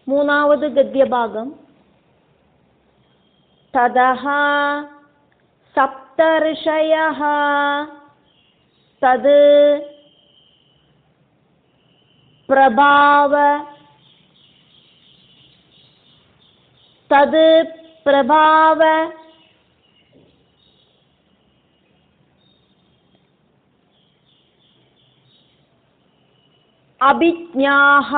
മൂന്നാമത് ഗദ്യഭാഗം. തദഹ സപ്തർഷയഃ തത് പ്രഭാവ അഭിജ്ഞാഃ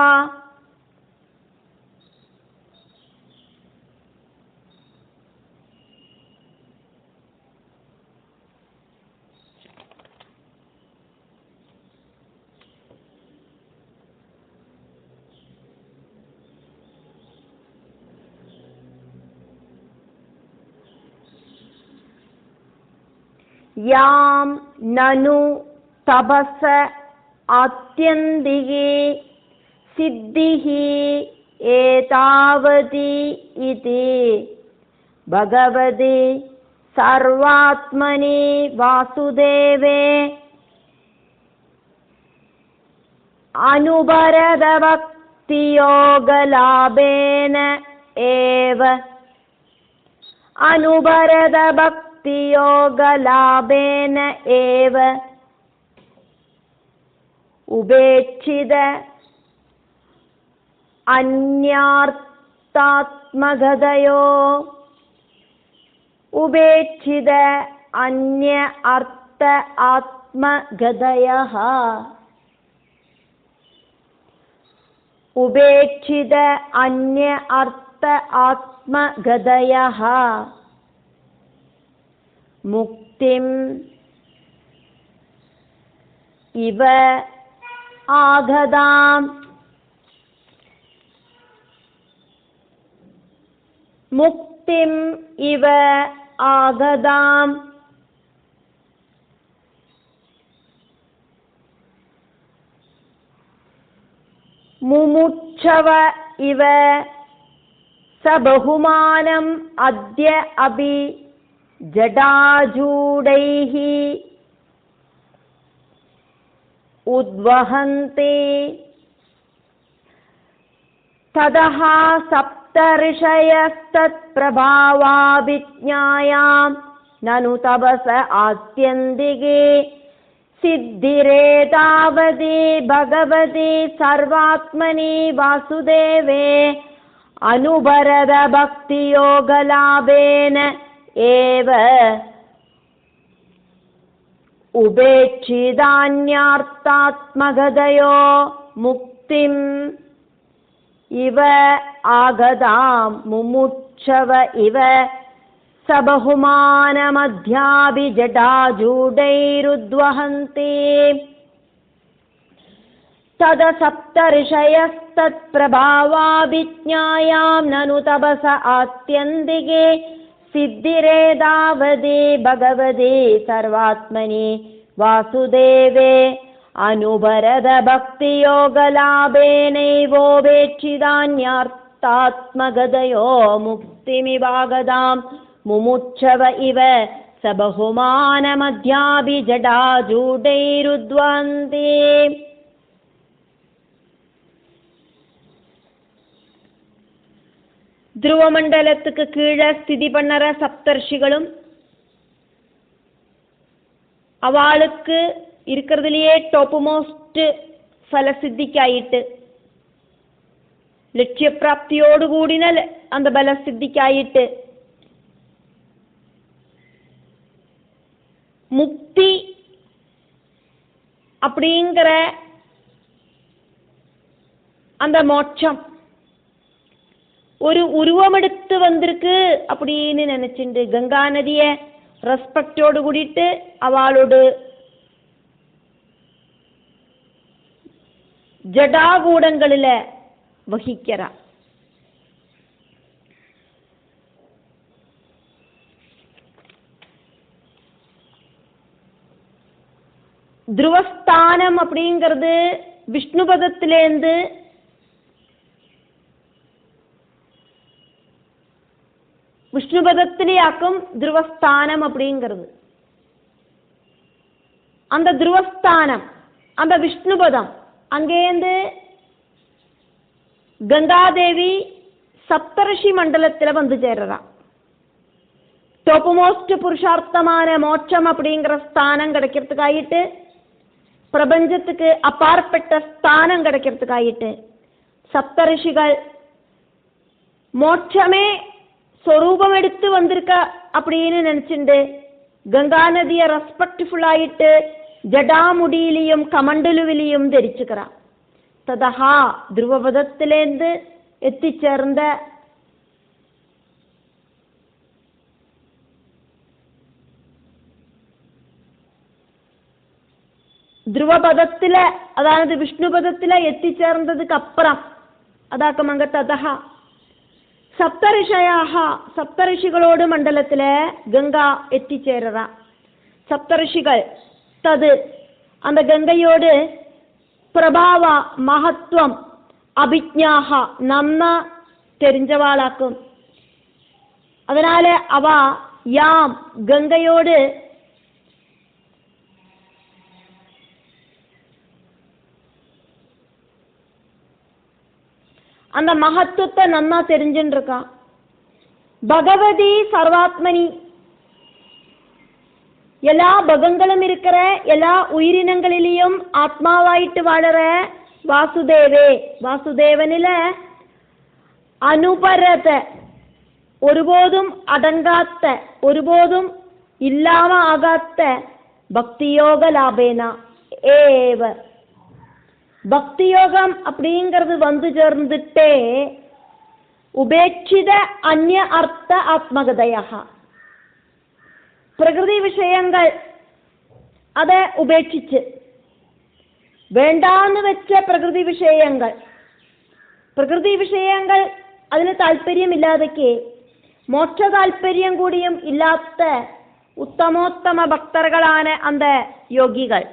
യാം നനു തപസ ആത്യന്തികേ സിദ്ധിഃ ഏതാവതി ഇതി ഭഗവതി സർവാത്മനി വാസുദേവേ അനുഭരതഭക്തിയോഗലാഭേന ഏവ ഉപേക്ഷിത അന്യാർത്ഥാത്മഗതയോ അന്യ അർത്ഥ ആത്മഗതയഃ ഉപേക്ഷിത അന്യ അർത്ഥ ആത്മഗതയഃ മുക്തിം ഇവ ആഗതാം മുക്തിം ഇവ ആഗതാം മുമുക്ഷവ ഇവ സബഹുമാനം അദ്യ അഭി ജടാജൂഢൈഃ ഉദ്വഹന്തി തദഹ സപ്തർഷയസ്തത്പ്രഭാവാഭിജ്ഞായാം നനു തപസ ആത്യന്തികേ സിദ്ധിരേതാവതി ഭഗവതി സർവാത്മനി വാസുദേവേ അനുഭരത ഭക്തിയോഗലാഭേന ഏവ ഉപേക്ഷിതാന്യാർത്ഥാത്മഗതയോ മുക്തിം ഇവ ആഗതാം മുമുക്ഷവ ഇവ സബഹുമാനമധ്യാഭിജടാജൂഢൈരുദ്വഹന്തി തദ സപ്തർഷയസ്തത്പ്രഭാവാഭിജ്ഞായാം നനു തപസ ആത്യന്തികേ സിദ്ധിരേതാവതി ഭഗവതി സർവാത്മനി വാസുദേവേ അനുഭരത ഭക്തിയോഗലാഭേനൈവോപേക്ഷിതാന്യാർത്ഥാത്മഗതയോ മുക്തിമിവാഗതാം മുമുക്ഷവ ഇവ സബഹുമാനമധ്യാഭിജടാജൂഢൈരുദ്വഹന്തി. ധ്രുവമണ്ഡലத்துக்கு கீழே ஸ்திதி பண்ணற சப்தர்ஷிகளும் அவளுக்கு இருக்கிறதுலயே டாப் மோஸ்ட் ഫലസിദ്ധിക്കായിട്ട് ലക്ഷ്യപ്രാപ്തിയോടുകൂടിന அந்த ബലസിദ്ധിക്കായിട്ട് முக்தி அப்படிங்கிற அந்த மோட்சம் ஒரு உருவமெடுத்து வந்திருக்கு அப்படின்னு நினைச்சுட்டு கங்கா நதிய ரெஸ்பெக்டோடு கூடிட்டு அவளோடு ஜடாகூடங்களில வகிக்கிறா. துருவஸ்தானம் அப்படிங்கிறது விஷ்ணுபதத்திலேருந்து விஷ்ணுபதத்திலேயாக்கும் துருவஸ்தானம் அப்படிங்கிறது. அந்த துருவஸ்தானம் அந்த விஷ்ணுபதம் அங்கேருந்து கங்காதேவி சப்தரிஷி மண்டலத்தில் வந்து சேர்றா. டாப் மோஸ்ட் புருஷார்த்தமான மோட்சம் அப்படிங்கிற ஸ்தானம் கிடைக்கிறதுக்காயிட்டு, பிரபஞ்சத்துக்கு அப்பாற்பட்ட ஸ்தானம் கிடைக்கிறதுக்காயிட்டு சப்தரிஷிகள் மோட்சமே ஸ்வரூபம் எடுத்து வந்திருக்க அப்படின்னு நினைச்சுண்டு கங்கா நதியை ரெஸ்பெக்ட்ஃபுல் ஆயிட்டு ஜடாமுடியிலையும் கமண்டலுவிலையும் தரிச்சுக்கிறான். ததா துருவபதத்திலேருந்து எத்திச்சேர்ந்த துருவபதத்தில், அதாவது விஷ்ணுபதத்தில் எத்திச்சேர்ந்ததுக்கு அப்புறம் அதாக்கமங்க ததா சப்தரிஷயாக சப்தரிஷிகளோடு மண்டலத்தில் கங்கா எத்திச்சேர்றா. சப்தரிஷிகள் தது அந்த கங்கையோடு பிரபாவ மகத்துவம் அபிஜ்ஞாக நன்னா தெரிஞ்சவாளாக்கும். அதனால அவ யாம் கங்கையோடு அந்த மகத்துவத்தை நன்னா தெரிஞ்சுட்டு இருக்கான். பகவதி சர்வாத்மனி, எல்லா பகங்களும் இருக்கிற எல்லா உயிரினங்களிலையும் ஆத்மாவாயிட்டு வாழற வாசுதேவே, வாசுதேவனில அனுபரத, ஒருபோதும் அடங்காத்த, ஒருபோதும் இல்லாம ஆகாத்த பக்தியோக லாபேனா ஏவ. பக்தியோகம் அப்படிங்கிறது வந்து சேர்ந்துட்டே உபேட்சித அந்நிய அர்த்த ஆத்மகதையாக, பிரகிருதி விஷயங்கள் அதை உபேட்சிச்சு വേണ്ടാന്ന് വെച്ച പ്രകൃതി വിഷയങ്ങൾ, പ്രകൃതി വിഷയങ്ങൾ അതിന് താല്പര്യമില്ലാതൊക്കെ മോക്ഷ താല്പര്യം കൂടിയും ഇല്ലാത്ത ഉത്തമോത്തമ ഭക്തர்களான அந்த யோகிகள்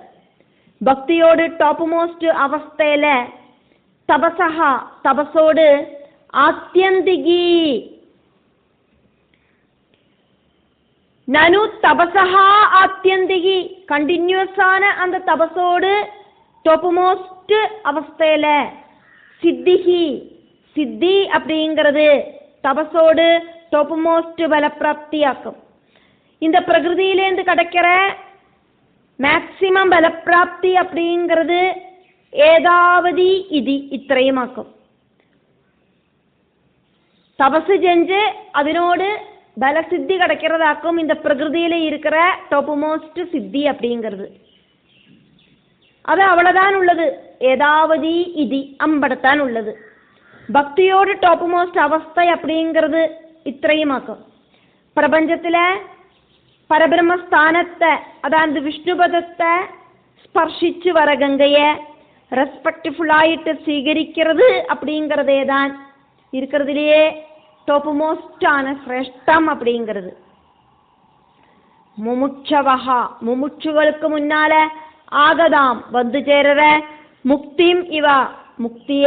பக்தியோடு டாப் மோஸ்ட் அவஸ்தையில தபசஹ, தபசோடு ஆத்யந்திகி நனு தபசஹா ஆத்யந்திகி, கண்டினியூஸான அந்த தபசோடு டாப் மோஸ்ட் அவஸ்தையில சித்திஹி, சித்தி அப்படிங்கிறது தபசோடு டாப் மோஸ்ட் பலப்பிராப்தியாக்கும். இந்த பிரகிருதியிலேருந்து கிடைக்கிற மேக்சிமம் பலப்பிராப்தி அப்படிங்கிறது ஏதாவது இது இത്രയുമാക്കും. தபசு செஞ்சு அதனோடு பலசித்தி கிடைக்கிறதாக்கும் இந்த பிரகிருதியில இருக்கிற டாப் மோஸ்ட் சித்தி அப்படிங்கிறது. அது அவ்வளவுதான் உள்ளது, ஏதாவது இது அம்படத்தான் உள்ளது. பக்தியோடு டாப் மோஸ்ட் அவஸ்தை அப்படிங்கிறது இത്രയുമാக்கும். பிரபஞ்சத்துல பரபிரம்மஸ்தானத்தை, அதாவது விஷ்ணுபதத்தை ஸ்பர்ஷிச்சு வர கங்கையை ரெஸ்பெக்ட்ஃபுல்லாயிட்டு സ്വീകരിக்கிறது அப்படிங்கிறதே தான் இருக்கிறதுலேயே டாப் மோஸ்டான சிரேஷ்டம் அப்படிங்கிறது. முமுட்சவஹா, முமுட்சுகளுக்கு முன்னால ஆகதாம் வந்து சேருற முக்தியும் இவ, முக்திய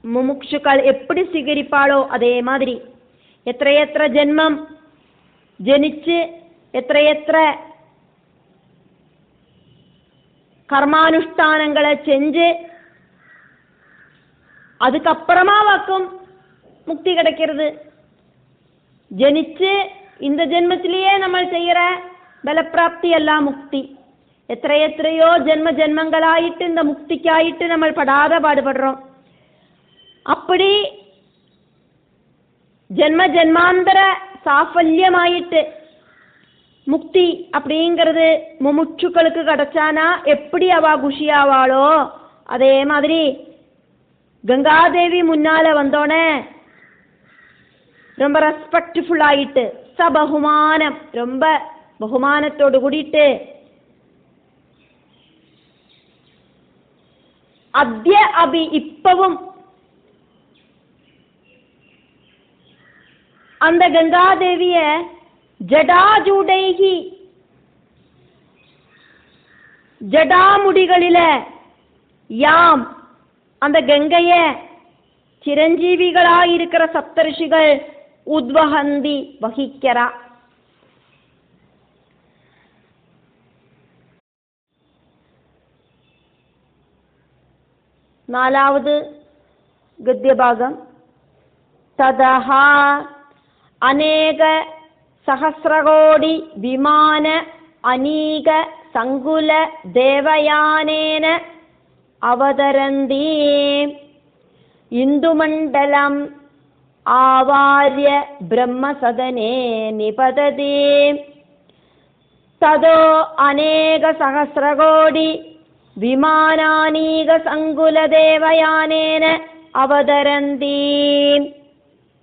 முமுட்சுக்கள் எப்படி സ്വീകരിப்பாளோ அதே மாதிரி എത്രയെത്ര ജന്മം ജനിച്ച് എത്രയെത്ര கர்மானுஷ்டானங்களை செஞ்சு அதுக்கப்புறமாவாக்கும் முக்தி கிடைக்கிறது. ஜனிச்சு இந்த ஜென்மத்திலேயே நம்ம செய்கிற பலப்பிராப்தி எல்லாம் முக்தி. எத்தனையோ ஜென்மங்களாயிட்டு இந்த முக்திக்காயிட்டு நம்ம படாத பாடுபடுறோம். அப்படி ஜென்மாந்தர சாஃபல்யமாயிட்டு முக்தி அப்படிங்கிறது முமுட்சுக்களுக்கு கிடைச்சானா எப்படி அவ குஷியாவாளோ அதே மாதிரி கங்காதேவி முன்னால வந்தோடனே ரொம்ப ரெஸ்பெக்ட்ஃபுல் ஆயிட்டு சபகுமானம், ரொம்ப பகுமானத்தோடு கூடிட்டு அத்ய அபி, இப்பவும் அந்த கங்காதேவிய ஜடாஜூடைகி, ஜடாமுடிகளில யாம் அந்த கங்கைய சிரஞ்சீவிகளாயிருக்கிற சப்தரிஷிகள் உத்வஹந்தி வகிக்கிறா. நாலாவது ഗദ്യഭാഗം. തതഃ അനേക സഹസ്രകോടി വിമാന അനീക സങ്കുല ദേവയാനേന അവതരന്തി ഇന്ദുമണ്ഡലം ആവാര്യ ബ്രഹ്മസദനേ നിപതതി. തതോ അനേക സഹസ്രകോടി വിമാനാനീക സങ്കുല ദേവയാനേന അവതരന്തി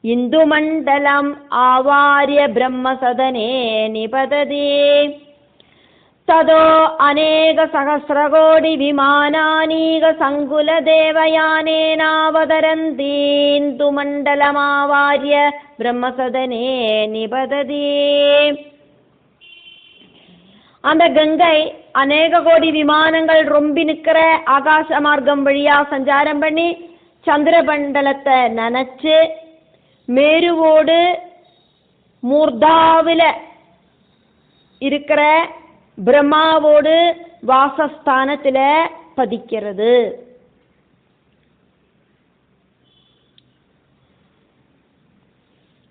ഇന്ദുമണ്ഡലം ആവാര്യ ബ്രഹ്മസദനേ നിപതതി. തതോ അനേക സഹസ്രകോടി വിമാനാനീക സങ്കുല ദേവയാനേനാവതരന്തി ഇന്ദുമണ്ഡലമാവാര്യ ബ്രഹ്മസദനേ നിപതതി. அந்த கங்கை அநேக கோடி விமானங்கள் ரொம்பி நிற்கிற ஆகாச மார்க்கம் வழியா சஞ்சாரம் பண்ணி சந்திரமண்டலத்தை நனைச்சு மேருவோடு மூர்தாவில இருக்கிற பிரம்மாவோடு வாசஸ்தானத்தில் பதிக்கிறது.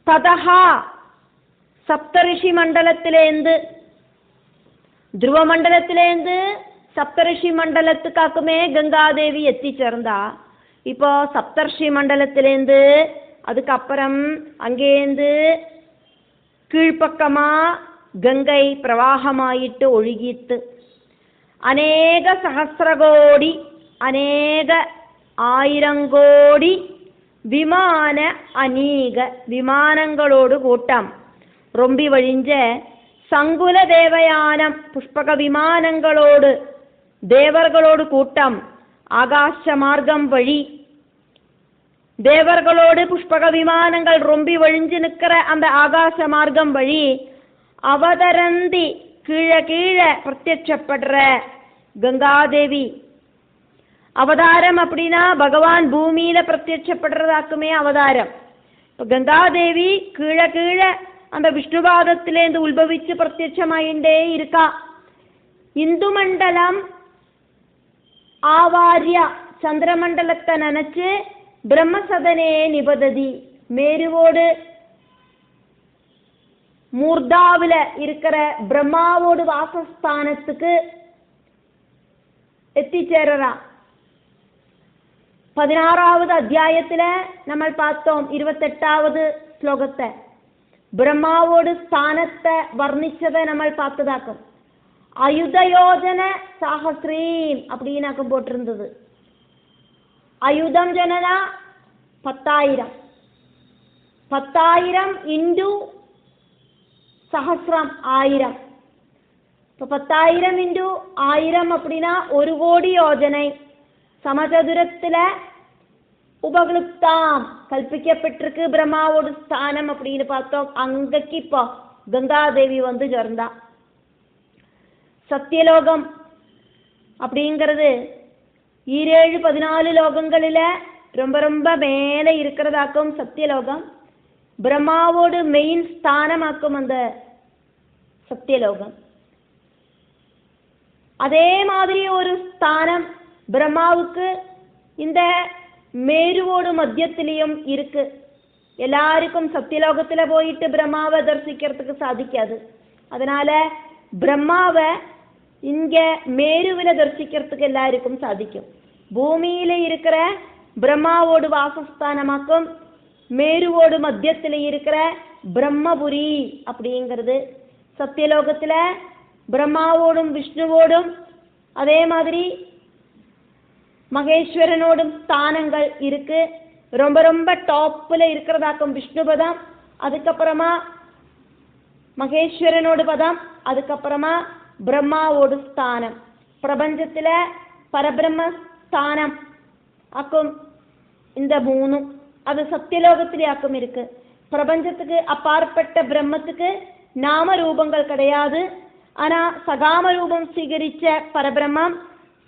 ததஹா சப்தரிஷி மண்டலத்திலேருந்து ധ്രുവ மண்டலத்திலேருந்து சப்தரிஷி மண்டலத்துக்காக்குமே கங்காதேவி எத்திச்சேர்ந்தா. இப்போ சப்தர்ஷி மண்டலத்திலேருந்து அதுக்கப்புறம் அங்கேருந்து கீழ்ப்பக்கமா கங்கை பிரவாகமாயிட்டு ஒழுகித்து அநேக சகஸ்ரகோடி அநேக ஆயிரங்கோடி விமான அநீக விமானங்களோடு கூட்டம் ரொம்பி வழிஞ்ச சங்குல தேவயானம் புஷ்பக விமானங்களோடு தேவர்களோடு கூட்டம் ஆகாச மார்க்கம் வழி தேவர்களோடு புஷ்பக விமானங்கள் ரொம்பி வழிஞ்சு நிற்கிற அந்த ஆகாச மார்க்கம் வழி அவதரந்தி கீழே கீழே பிரத்யட்சப்படுற கங்காதேவி. அவதாரம் அப்படின்னா பகவான் பூமியில பிரத்யட்சப்படுறதாக்குமே அவதாரம். இப்போ கங்காதேவி கீழே கீழே அந்த விஷ்ணுபாதத்திலேருந்து உத்பவிச்சு பிரத்யட்சமாயிண்டே இருக்கா. இந்துமண்டலம் ஆவார்யா சந்திரமண்டலத்தை நினைச்சு பிரம்மசதனே நிபததி மேருவோடு மூர்தாவில இருக்கிற பிரம்மாவோடு வாசஸ்தானத்துக்கு எத்திச்சேரா. 16வது அத்தியாயத்துல நம்ம பார்த்தோம் 28வது ஸ்லோகத்தை. பிரம்மாவோடு ஸ்தானத்தை வர்ணிச்சதை நம்ம பார்த்ததாக்கும். அயுதயோஜன சாகஸ்ரீம் அப்படின்னாக்கும் போட்டிருந்தது. அயுதம் ஜனனா 10,000 10,000 இன்டு சஹஸ்ரம் 1000. இப்போ 10,000 இன்டு 1000 அப்படின்னா 1 கோடி யோஜனை சமசதுரத்தில் உபக்ளுப்தாம் கல்பிக்கப்பட்டிருக்கு பிரம்மாவோட ஸ்தானம் அப்படின்னு பார்த்தோம். அங்கக்கு இப்போ கங்காதேவி வந்து சேர்ந்தா. சத்தியலோகம் அப்படிங்கிறது 14 லோகங்களில் ரொம்ப ரொம்ப மேலே இருக்கிறதாக்கும் சத்தியலோகம். பிரம்மாவோடு மெயின் ஸ்தானமாக்கும் அந்த சத்தியலோகம். அதே மாதிரி ஒரு ஸ்தானம் பிரம்மாவுக்கு இந்த மேருவோடு மத்தியத்திலையும் இருக்கு. எல்லாருக்கும் சத்தியலோகத்தில் போயிட்டு பிரம்மாவை தரிசிக்கிறதுக்கு சாதிக்காது. அதனால பிரம்மாவை இங்க மேருவில் தரிசிக்கிறதுக்கு எல்லாருக்கும் சாதிக்கும். பூமியில இருக்கிற பிரம்மாவோடு வாசஸ்தானமாக்கும் மேருவோடு மத்தியத்தில் இருக்கிற பிரம்மபுரி அப்படிங்கிறது. சத்தியலோகத்தில் பிரம்மாவோடும் விஷ்ணுவோடும் அதே மாதிரி மகேஸ்வரனோடும் ஸ்தானங்கள் இருக்கு. ரொம்ப ரொம்ப டாப்பில் இருக்கிறதாக்கும் விஷ்ணுபதம், அதுக்கப்புறமா மகேஸ்வரனோடு பதம், அதுக்கப்புறமா பிரம்மாவோடு ஸ்தானம். பிரபஞ்சத்தில் பரபிரம்ம ஸ்தானம் ஆக்கும் இந்த 3. அது சத்தியலோகத்திலே ஆக்கும் இருக்கு. பிரபஞ்சத்துக்கு அப்பாற்பட்ட பிரம்மத்துக்கு நாம ரூபங்கள் கிடையாது. ஆனால் சகாம ரூபம் ஸ்வீகரித்த பரபிரம்மம்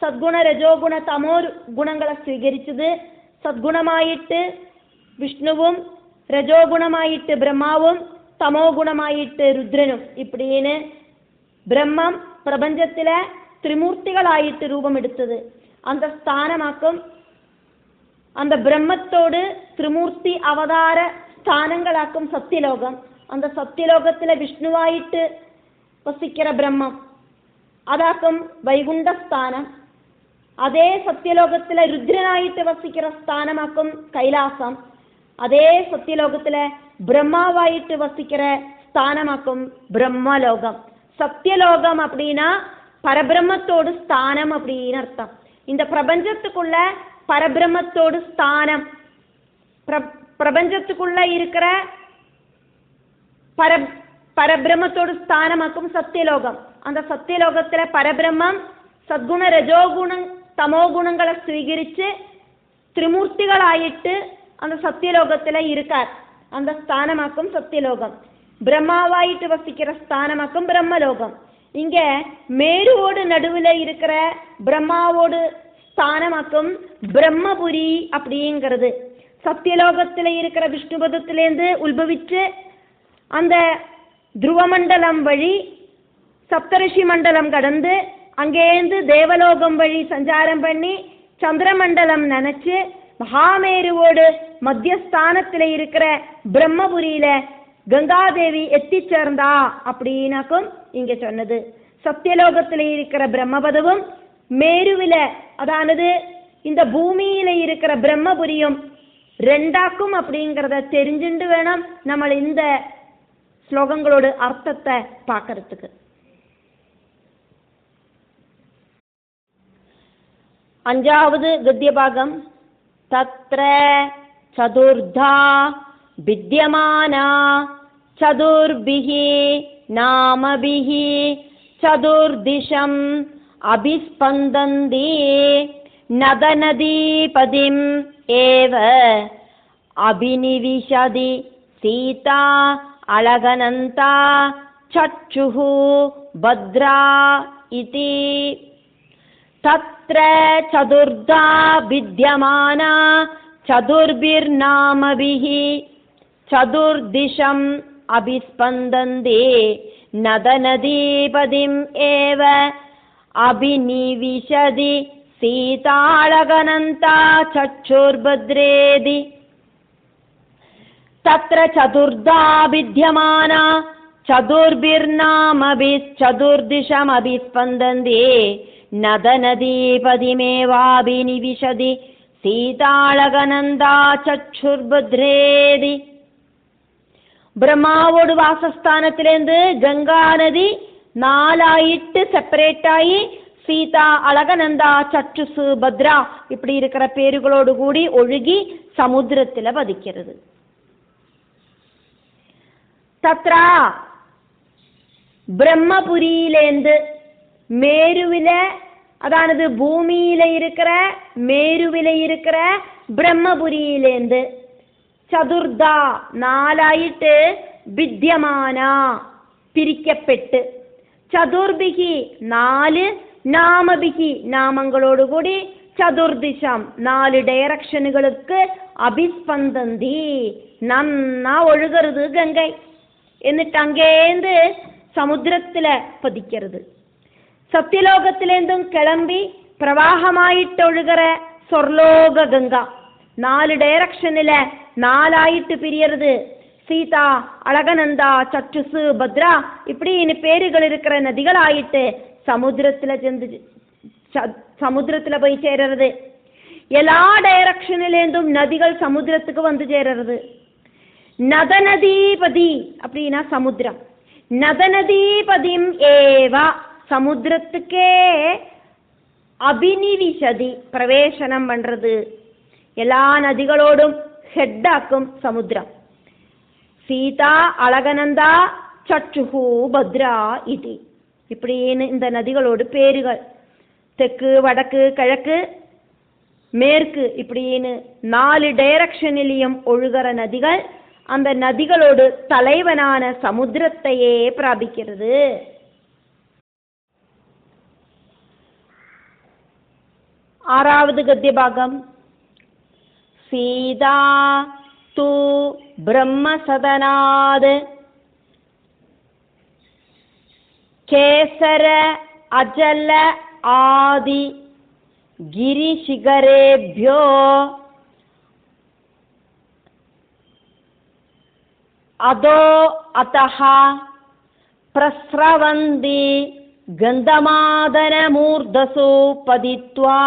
சத்குண ரஜோகுண தமோ குணங்களை ஸ்வீகரிச்சது. சத்குணமாயிட்டு விஷ்ணுவும், ரஜோகுணமாயிட்டு பிரம்மாவும், தமோ குணமாயிட்டு ருத்ரனும் இப்படின்னு பிரம்மம் பிரபஞ்சத்தில் திரிமூர்த்திகளாயிட்டு ரூபம் எடுத்தது. அந்த ஸ்தானமாக்கும் அந்த பிரம்மத்தோடு திரிமூர்த்தி அவதார ஸ்தானங்களாக்கும் சத்தியலோகம். அந்த சத்தியலோகத்துல விஷ்ணுவாயிட்டு வசிக்கிற பிரம்மம் அதாக்கும் வைகுண்ட ஸ்தானம். அதே சத்தியலோகத்துல ருத்ரனாயிட்டு வசிக்கிற ஸ்தானமாக்கும் கைலாசம். அதே சத்தியலோகத்துல பிரம்மாவாயிட்டு வசிக்கிற ஸ்தானமாக்கும் பிரம்மலோகம். சத்தியலோகம் அப்படின்னா பரபிரம்மத்தோடு ஸ்தானம் அப்படின்னு அர்த்தம். இந்த பிரபஞ்சத்துக்குள்ள பரபிரம்மத்தோடு ஸ்தானம், பிரபஞ்சத்துக்குள்ள இருக்கிற பரபிரம்மத்தோடு ஸ்தானமாக்கும் சத்தியலோகம். அந்த சத்தியலோகத்துல பரபிரம்மம் சத்குண ரஜோகுணம் தமோ குணங்களை ஸ்வீகரிச்சு திரிமூர்த்திகளாயிட்டு அந்த சத்தியலோகத்துல இருக்கார். அந்த ஸ்தானமாக்கும் சத்தியலோகம். பிரம்மாவாயிட்டு வசிக்கிற ஸ்தானமாக்கும் பிரம்மலோகம். இங்க மேருவோடு நடுவில் இருக்கிற பிரம்மாவோடு ஸ்தானமாக்கும் பிரம்மபுரி அப்படிங்கிறது. சத்தியலோகத்தில் இருக்கிற விஷ்ணுபதத்திலேருந்து உத்பவிச்சு அந்த துருவமண்டலம் வழி சப்தரிஷி மண்டலம் கடந்து அங்கேருந்து தேவலோகம் வழி சஞ்சாரம் பண்ணி சந்திரமண்டலம் நினைச்சு மகாமேருவோடு மத்தியஸ்தானத்தில் இருக்கிற பிரம்மபுரியில கங்காதேவி எத்தி சேர்ந்தா அப்படின்னாக்கும் இங்க சொன்னது. சத்தியலோகத்தில் இருக்கிற பிரம்மபதவும் மேருவில அதானது இந்த பூமியில இருக்கிற பிரம்மபுரியும் ரெண்டாக்கும் அப்படிங்கிறத தெரிஞ்சுட்டு வேணும் நம்ம இந்த ஸ்லோகங்களோட அர்த்தத்தை பார்க்கறதுக்கு. அஞ்சாவது கத்திய பாகம். தத்ர சதுர்தா வித்யமானா சதுர்பிஹி நாமபிஹி சதுர்திஷம் அபிஸ்பந்தந்தி நதநதீபதிம் ஏவ அபிநிவிஷதி சீதா அழகனந்தா சச்சுஹு பத்ரா இதி. தத்ர சதுர்தா வித்யமானா சதுர்பிர்நாமபிஹி சதுர்திஷம் அபிஸ்பந்தந்தி நதநதீபதிம் ஏவ அபிநிவிஷதி சீதாளகனந்தா சச்சுர்பத்ரேதி. தத்ர சதுர்தா வித்யமானா சதுர்பிர்நாமபிச்சதுர்திஷம் அபிஸ்பந்தந்தி நதநதீபதிமேவாபிநிவிஷதி சீதாளகனந்தா சச்சுர்பத்ரேதி. பிரம்மாவோடு வாசஸ்தானத்திலேருந்து கங்கா நதி நாலாயிட்டு செப்பரேட் ஆகி சீதா அழகநந்தா சச்சுசு பத்ரா இப்படி இருக்கிற பேருகளோடு கூடி ஒழுகி சமுத்திரத்தில் பதிக்கிறது. தத்ரா பிரம்மபுரியிலேந்து மேருவில அதானது பூமியில இருக்கிற மேருவில இருக்கிற பிரம்மபுரியிலேந்து சதுர்தா நாலாயிட்டு வித்யமானா பிரிக்கப்பட்டு சதுர்பிகி நாலு நாமபிகி நாமங்களோடு கூடி சதுர்திஷம் நாலு டைரக்ஷனுகளுக்கு அபிஸ்பந்தந்தி நன்னா ஒழுகிறது கங்கை. എന്നിട്ട് அங்கேந்து சமுத்திரத்தில் பதிக்கிறது. സത്യലോകത്തിലേന്തും കിളമ്പി പ്രവാഹമായിട്ടൊഴുകറ സ്വർലോക ഗംഗ നാല് ഡയറക്ഷനില് നാലായിട്ട് പിരിയறது. சீதா அழகநந்தா சச்சுசு பத்ரா இப்படின்னு பேருகள் இருக்கிற நதிகளாயிட்டு சமுத்திரத்துல போய் சேரறது. எல்லா டைரக்ஷனிலேருந்தும் நதிகள் சமுத்திரத்துக்கு வந்து சேரறது. நதநதீபதி அப்படின்னா சமுத்திரம். நதநதீபதிம் ஏவா சமுத்திரத்துக்கே அபிநிவிஷதி பிரவேசனம் பண்றது. எல்லா நதிகளோடும் ஹெட்டாக்கும் சமுத்திரம். சீதா அழகநந்தா சச்சுஹு பத்ரா இது இப்படின்னு இந்த நதிகளோடு பேருகள். தெற்கு வடக்கு கிழக்கு மேற்கு இப்படின்னு நாலு டைரக்ஷனிலையும் ஒழுகிற நதிகள் அந்த நதிகளோடு தலைவனான சமுத்திரத்தையே பிராபிக்கிறது. ஆறாவது கத்திய பாகம். சீதா து பிரம்மசதனாத் கேசர அஜல ஆதி கிரிசிகரேபியோ அதோ அத்தஹ பிரஸ்ரவந்தி கந்தமாதன மூர்தசு பதித்வா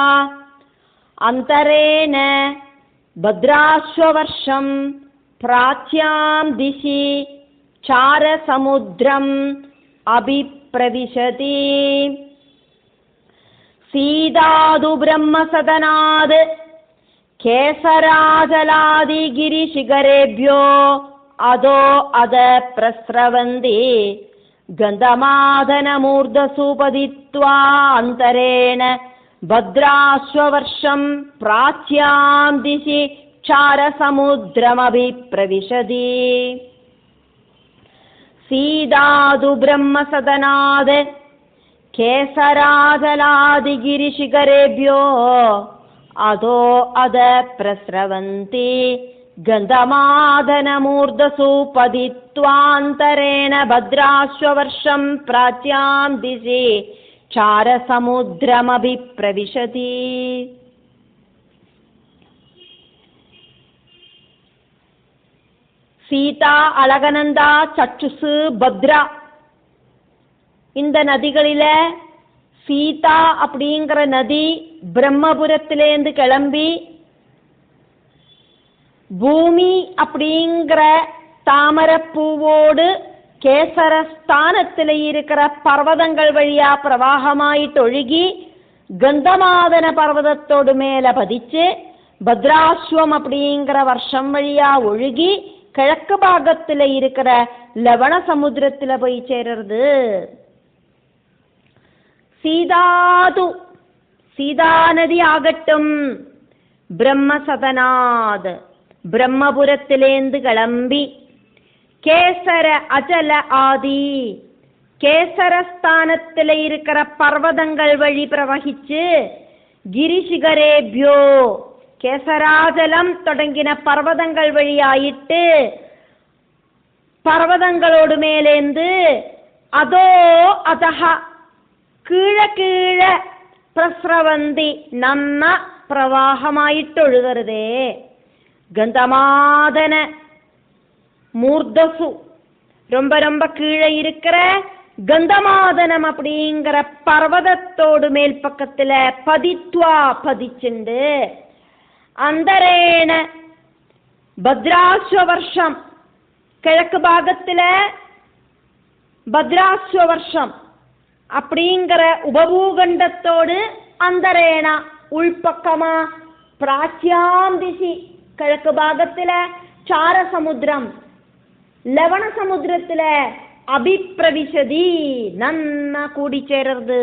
அந்தரேன பத்ராஸ்வவர்ஷம் பிராச்யாம் திசி சாரசமுத்ரம் அபிப்ரவிஷதி. சீதாது பிரம்மசதனாத் கேசராஜலாதிகிரிசிகரேभ्यो அதோ அத பிரஸ்ரவந்தி கந்தமாதனமூர்தசு பதித்வா அந்தரேண பத்ராஸ்வவர்ஷம் பிராச்யாம் திசி சாரசமுத்ரமபிப்ரவிஷதி. சீதாது பிரம்மசதனாத் கேசராஜலாதிகிரிசிகரேभ्यो அதோ அத பிரஸ்ரவந்தி கந்தமாதனமூர்தசு பதித்வாந்தரேண பத்ராஸ்வவர்ஷம் பிராச்யாம் திசி சாரசமுத்ரமபிப்ரவிஷதி. சீதா, அழகனந்தா, சற்றுசு, பத்ரா இந்த நதிகளில சீதா அப்படிங்கிற நதி பிரம்மபுரத்திலேருந்து கிளம்பி பூமி அப்படிங்கிற தாமரப்பூவோடு கேசரஸ்தானத்தில் இருக்கிற பர்வதங்கள் வழியா பிரவாகமாயிட்டு ஒழுகி கந்தமாதன பர்வதத்தோடு மேல பதிச்சு பத்ராஸ்வம் அப்படிங்கிற வருஷம் வழியா ஒழுகி கிழக்கு பாகத்தில் இருக்கிற லவண சமுத்திரத்தில் போய் சேர்றது. சீதாது சீதா நதி ஆகட்டும் பிரம்மசதனாத் பிரம்மபுரத்திலேந்து கிளம்பி கேசர அஜல ஆதி கேசரஸ்தானத்தில் இருக்கிற பர்வதங்கள் வழி பிரவகிச்சு கிரிசிகரேभ्यो கேசராஜலம் தொடங்கின பர்வதங்கள் வழியாயிட்டு பர்வதங்களோடு மேலேந்து அதோ அதஹ கீழ கீழ பிரஸ்ரவந்தி நம்ம பிரவாகமாயிட்டொழுகிறதே கந்தமாதன மூர்தசு ரொம்ப ரொம்ப கீழே இருக்கிற கந்தமாதனம் அப்படிங்கிற பர்வதத்தோடு மேல் பக்கத்துல பதித்வா பதிச்சுண்டு அந்தரேன பத்ராஸ்வவர்ஷம் கிழக்கு பாகத்துல பத்ராஸ்வவர்ஷம் அப்படிங்கிற உபபூகண்டத்தோடு அந்தரேனா உள்பக்கமா பிராச்சியாம் திசி கிழக்கு பாகத்துல சாரசமுத்திரம் லவண சமுத்திரத்துல அபிப்ரவிஷதி நன்னா கூடி சேர்றது.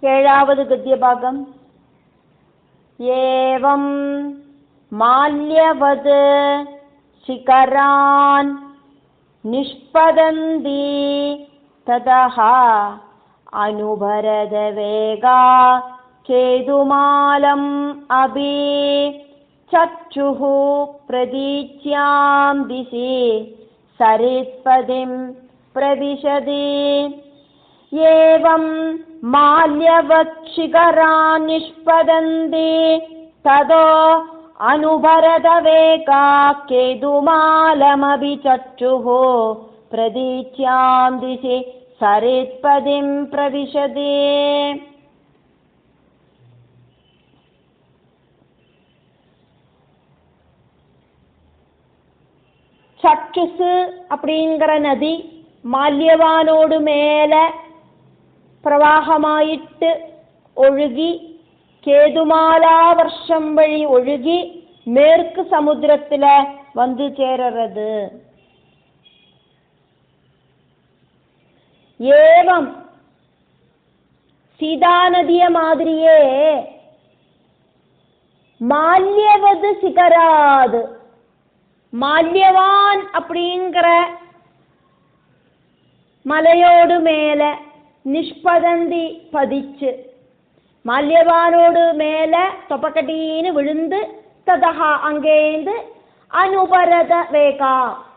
ஏழாவது கத்திய பாகம். ஏவம் மால்யவது சிகரான் நிஷ்பதந்தி ததஹ அனுபரத வேகா கேதுமாலம் அபி சச்சுஹு பிரதீச்யாம் திசி சரித்பதிம் பிரவிஷதி. ஏவம் மால்யவத் சிகரான் நிஷ்பதந்தி ததோ அனுபரத வேகா கேதுமாலமபி சச்சுஹு பிரதீச்யாம் திசி சரித்பதிம் பிரவிஷதி. சற்றுசு அப்படிங்கிற நதி மால்யவானோடு மேல பிரவாகமாயிட்டு ஒழுகி கேதுமாலா வருஷம் வழி ஒழுகி மேற்கு சமுத்திரத்துல வந்து சேரறது. ஏவம் சீதா நதிய மாதிரியே மால்யவது சிகராது மால்யவான் அப்படிங்கிற மலையோடு மேல நிஷ்பதந்தி பதிச்சு மால்யவானோடு மேல தொப்பக்கட்டின்னு விழுந்து ததஹா அங்கேந்து அனுபரத வேகா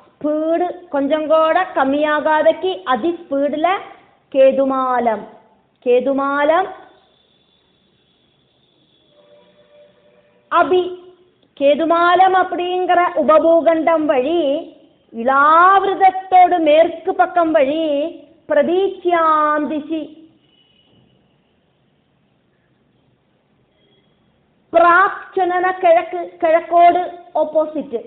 ஸ்பீடு கொஞ்சம் கூட கம்மியாகாதக்கு அதி ஸ்பீடுல கேதுமாலம் கேதுமாலம் அபி கேதுமாலம் அப்படிங்கிற உபபூகண்டம் வழி இலாவிரதத்தோடு மேற்கு பக்கம் வழி பிரதீட்சியாம் திசி பிராக்சனன கிழக்கு கிழக்கோடு ஆப்போசிட்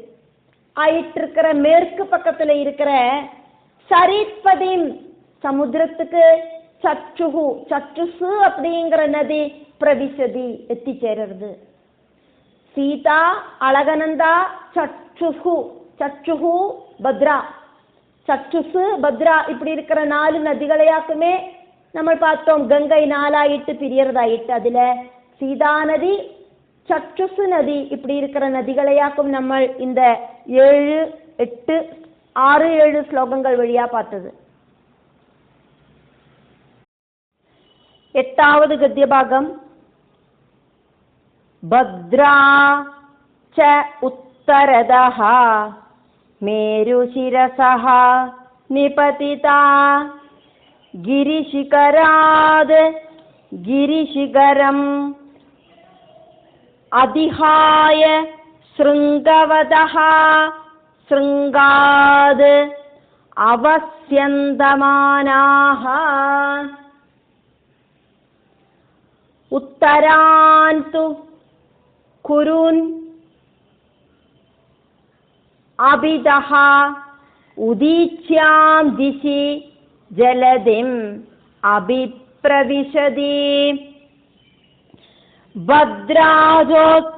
ஆயிட்டு இருக்கிற மேற்கு பக்கத்துல இருக்கிற சரித்பதிம் சமுத்திரத்துக்கு சற்றுஹு சற்றுசு அப்படிங்கிற நதி பிரவிசதி எத்திச்சேருது. சீதா அழகனந்தா சற்றுஹு சற்றுஹு பத்ரா சற்றுசு பத்ரா இப்படி இருக்கிற 4 நதிகளையாக்குமே நம்ம பார்த்தோம். கங்கை 4ஆயிட்டு பிரியறதாயிட்டு அதுல சீதா நதி சற்றுசு நதி இப்படி இருக்கிற நதிகளையாக்கும் நம்ம இந்த 7, 8, 6, 7 ஸ்லோகங்கள் வழியா பார்த்தது. 8வது கத்திய பாகம். பத்ரா ச உத்தரதஹ மேருசிரசஹ நிபதிதா கிரிஷிகராத் கிரிஷிகரம் அதிஹாய ஸ்ருங்கவதஹ ஸ்ருங்காத் அவஸ்யந்தமானாஹ உத்தராந்து குருன் அபிதஹ உதீச்யாம் திசி ஜலதிம் அபிப்ரவிஷதி. பத்ராஜோத்தரதோ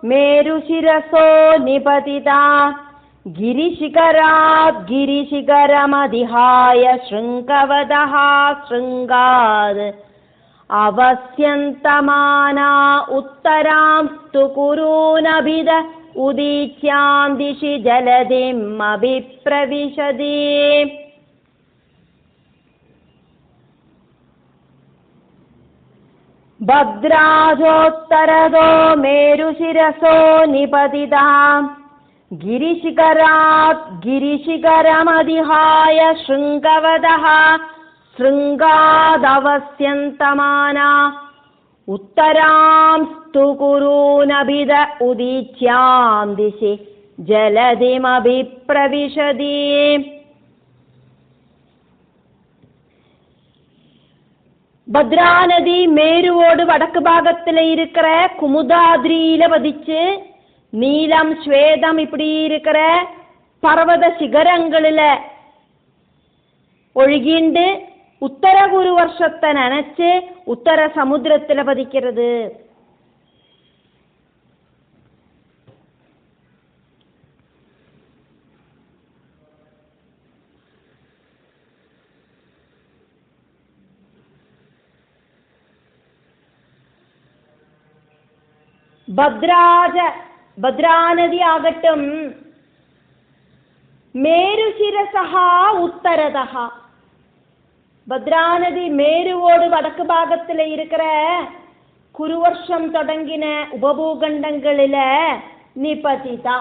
மேருசிரசோ நிபதிதா கிரிஷிகராத் கிரிஷிகரமதிஹாய ஸ்ருங்கவதஹ ஸ்ருங்காத் அவஸ்யந்தமானா உத்தராம்ஸ்து குருனபித உதீச்யாம் திசி ஜலதிம் அபிப்ரவிஷதி. பத்ராஜோத்தரதோ மேருசிரசோ நிபதிதா கிரிஷிகராத் கிரிஷிகரமதிஹாய ஸ்ருங்கவதஹ ஸ்ருங்காதவஸ்யந்தமானா உத்தராம்ஸ்து குருனபித உதீச்யாம் திசி ஜலதிமபிப்ரவிஷதி. பத்ரா நதி மேருவோடு வடக்கு பாகத்துல இருக்கிற குமுதாத்ரியில பதிச்சு நீலம் ஸ்வேதம் இப்படி இருக்கிற பர்வத சிகரங்களில ஒழுகிண்டு உத்தர குரு வருஷத்தை நினைச்சு உத்தர சமுத்திரத்துல பதிக்கிறது. பத்ரா நதி ஆகட்டும் மேருசிரசஹா உத்தரதஹா பத்ரா நதி மேருவோடு வடக்கு பாகத்துல இருக்கிற குருவர்ஷம் தொடங்கின உபபூகண்டங்களில நிபதிதா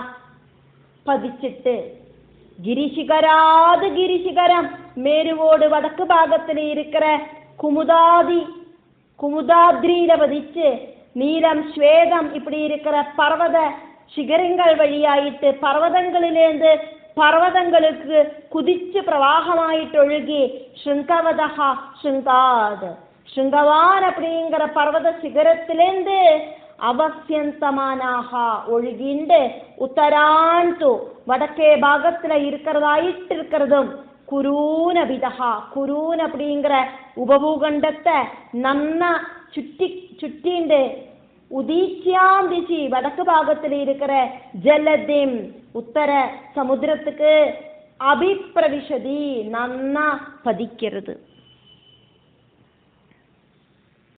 பதிச்சிட்டு கிரிஷிகராது கிரிஷிகரம் மேருவோடு வடக்கு பாகத்துல இருக்கிற குமுதாத்ரியில பதிச்சு நீலம் ஸ்வேதம் இப்படி இருக்கிற பர்வத சிகரங்கள் வழியாயிட்டு பர்வதங்களிலேருந்து பர்வதங்களுக்கு குதிச்சு பிரவாகமாயிட்டு ஒழுகி ஸ்ருங்கவதஹா ஸ்ருங்காத் ஸ்ருங்கவான் அப்படிங்கிற பர்வத சிகரத்திலேருந்து அவஸ்யந்தமானாக ஒழுகிண்டு உத்தராந்து வடக்கே பாகத்துல இருக்கிறதாயிட்டு இருக்கிறதும் குரூன் அபிதஹா குரூன் அப்படிங்கிற உபபூகண்டத்தை நன்னா சுட்டிண்டு உதீச்யாம் திசி வடக்கு பாகத்தில் இருக்கிற ஜலதிம் உத்தர சமுத்திரத்துக்கு அபிப்ரவிஷதி நன்னா பதிக்கிறது.